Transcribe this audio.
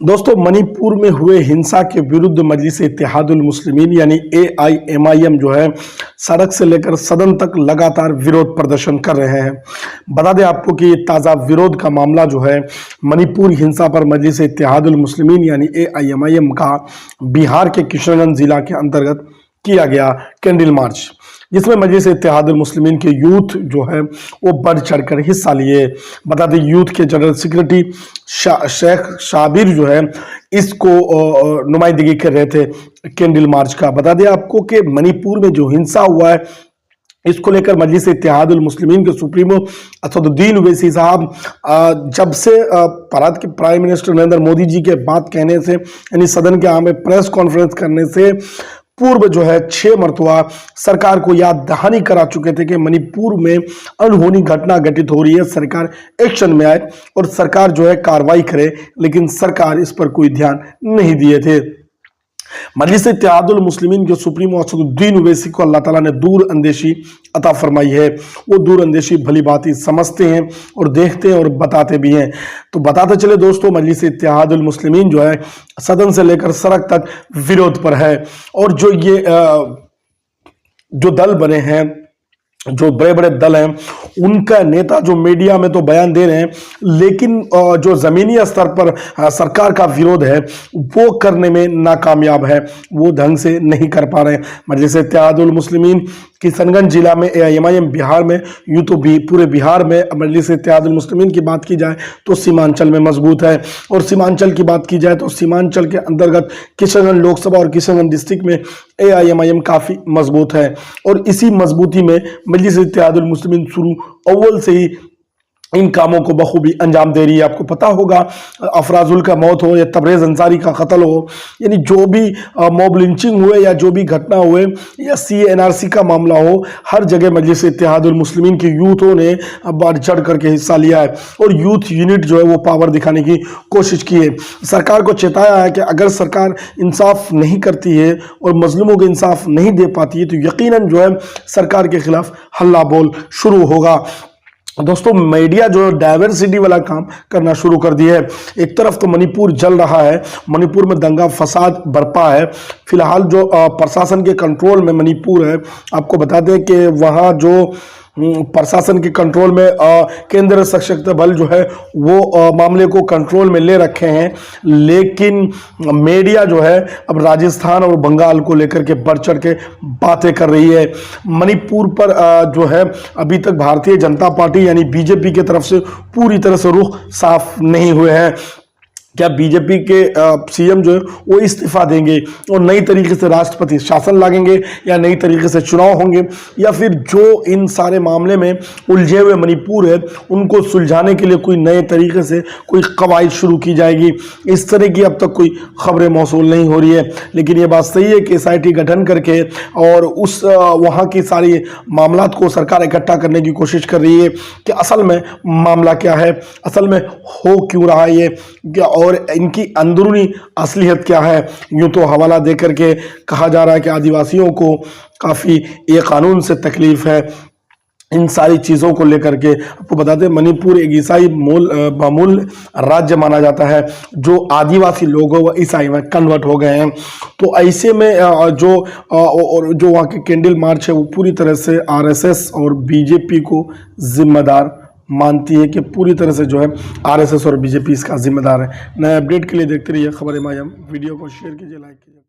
दोस्तों, मणिपुर में हुए हिंसा के विरुद्ध मजलिस इत्तेहादुल मुस्लिमीन यानी एआईएमआईएम जो है सड़क से लेकर सदन तक लगातार विरोध प्रदर्शन कर रहे हैं। बता दें आपको कि ये ताज़ा विरोध का मामला जो है मणिपुर हिंसा पर मजलिस इत्तेहादुल मुस्लिमीन यानी एआईएमआईएम का बिहार के किशनगंज जिला के अंतर्गत किया गया कैंडल मार्च, जिसमें मजलिस इत्तेहादुल मुस्लिमीन के यूथ जो है वो बढ़ चढ़कर हिस्सा लिए। बता दें यूथ के जनरल सेक्रेटरी शेख शाबिर जो है इसको नुमाइंदगी कर रहे थे कैंडल मार्च का। बता दें आपको कि मणिपुर में जो हिंसा हुआ है इसको लेकर मजलिस इत्तेहादुल मुस्लिमीन के सुप्रीमो असदुद्दीन ओवैसी साहब जब से भारत के प्राइम मिनिस्टर नरेंद्र मोदी जी के बात कहने से यानी सदन के आगे प्रेस कॉन्फ्रेंस करने से पूर्व जो है 6 मरतबा सरकार को याद दहानी करा चुके थे कि मणिपुर में अनहोनी घटना घटित हो रही है, सरकार एक्शन में आए और सरकार जो है कार्रवाई करे, लेकिन सरकार इस पर कोई ध्यान नहीं दिए थे। मजलिस इत्तेहादुल मुस्लिमीन के सुप्रीमो असदुद्दीन ओवैसी को अल्लाह ताला ने दूर अंदेशी अता फरमाई है। वो दूर अंदेशी भली बात ही समझते हैं और देखते हैं और बताते भी हैं। तो बताते चले दोस्तों, मजलिस इत्तेहादुल मुस्लिमीन जो है सदन से लेकर सड़क तक विरोध पर है और जो दल बने हैं, जो बड़े बड़े दल हैं, उनका नेता जो मीडिया में तो बयान दे रहे हैं, लेकिन जो जमीनी स्तर पर सरकार का विरोध है वो करने में नाकामयाब है, वो ढंग से नहीं कर पा रहे हैं। मजलिस इत्तेहादुल मुस्लिमीन किशनगंज जिला में एआईएमआईएम बिहार में, यूं तो भी पूरे बिहार में मजलिस इत्तेहादुल मुस्लिमीन की बात की जाए तो सीमांचल में मजबूत है, और सीमांचल की बात की जाए तो सीमांचल के अंतर्गत किशनगंज लोकसभा और किशनगंज डिस्ट्रिक्ट में एआईएमआईएम काफ़ी मजबूत है। और इसी मजबूती में मजलिस इत्तेहादुल मुस्लिमीन शुरू अव्वल से ही इन कामों को बखूबी अंजाम दे रही है। आपको पता होगा, अफराजुल का मौत हो या तबरेज़ अंसारी का कत्ल हो, यानी जो भी मॉब लिंचिंग हुए या जो भी घटना हुए या CNRC का मामला हो, हर जगह मजलिस इत्तेहादुल मुस्लिमीन के यूथों ने बढ़ चढ़ करके हिस्सा लिया है और यूथ यूनिट जो है वो पावर दिखाने की कोशिश की है। सरकार को चेताया है कि अगर सरकार इंसाफ नहीं करती है और मजलूमों को इंसाफ नहीं दे पाती है तो यकीनन जो है सरकार के खिलाफ हल्ला बोल शुरू होगा। दोस्तों, मीडिया जो डाइवर्सिटी वाला काम करना शुरू कर दिया है। एक तरफ तो मणिपुर जल रहा है, मणिपुर में दंगा फसाद बरपा है। फिलहाल जो प्रशासन के कंट्रोल में मणिपुर है, आपको बता दें कि वहाँ जो प्रशासन के कंट्रोल में केंद्र सशक्त बल जो है वो मामले को कंट्रोल में ले रखे हैं, लेकिन मीडिया जो है अब राजस्थान और बंगाल को लेकर के बढ़ चढ़ के बातें कर रही है। मणिपुर पर जो है अभी तक भारतीय जनता पार्टी यानी बीजेपी की तरफ से पूरी तरह से रुख साफ नहीं हुए हैं। क्या बीजेपी के सीएम जो है वो इस्तीफा देंगे और नई तरीके से राष्ट्रपति शासन लागेंगे, या नई तरीके से चुनाव होंगे, या फिर जो इन सारे मामले में उलझे हुए मणिपुर है उनको सुलझाने के लिए कोई नए तरीके से कोई कवायद शुरू की जाएगी? इस तरह की अब तक कोई खबरें मौसूल नहीं हो रही है। लेकिन ये बात सही है कि SIT गठन करके और उस वहाँ की सारी मामला को सरकार इकट्ठा करने की कोशिश कर रही है कि असल में मामला क्या है, असल में हो क्यों रहा है ये, क्या और इनकी अंदरूनी असलियत क्या है। यूं तो हवाला देकर के कहा जा रहा है कि आदिवासियों को काफ़ी ये कानून से तकलीफ है। इन सारी चीज़ों को लेकर के आपको बता दें, मणिपुर एक ईसाई मूल राज्य माना जाता है। जो आदिवासी लोग हैं वो ईसाई में कन्वर्ट हो गए हैं। तो ऐसे में जो वहाँ के कैंडल मार्च है वो पूरी तरह से RSS और बीजेपी को जिम्मेदार मानती है कि पूरी तरह से जो है RSS और बीजेपी इसका जिम्मेदार है। नए अपडेट के लिए देखते रहिए खबर एमआईएम। वीडियो को शेयर कीजिए, लाइक कीजिए।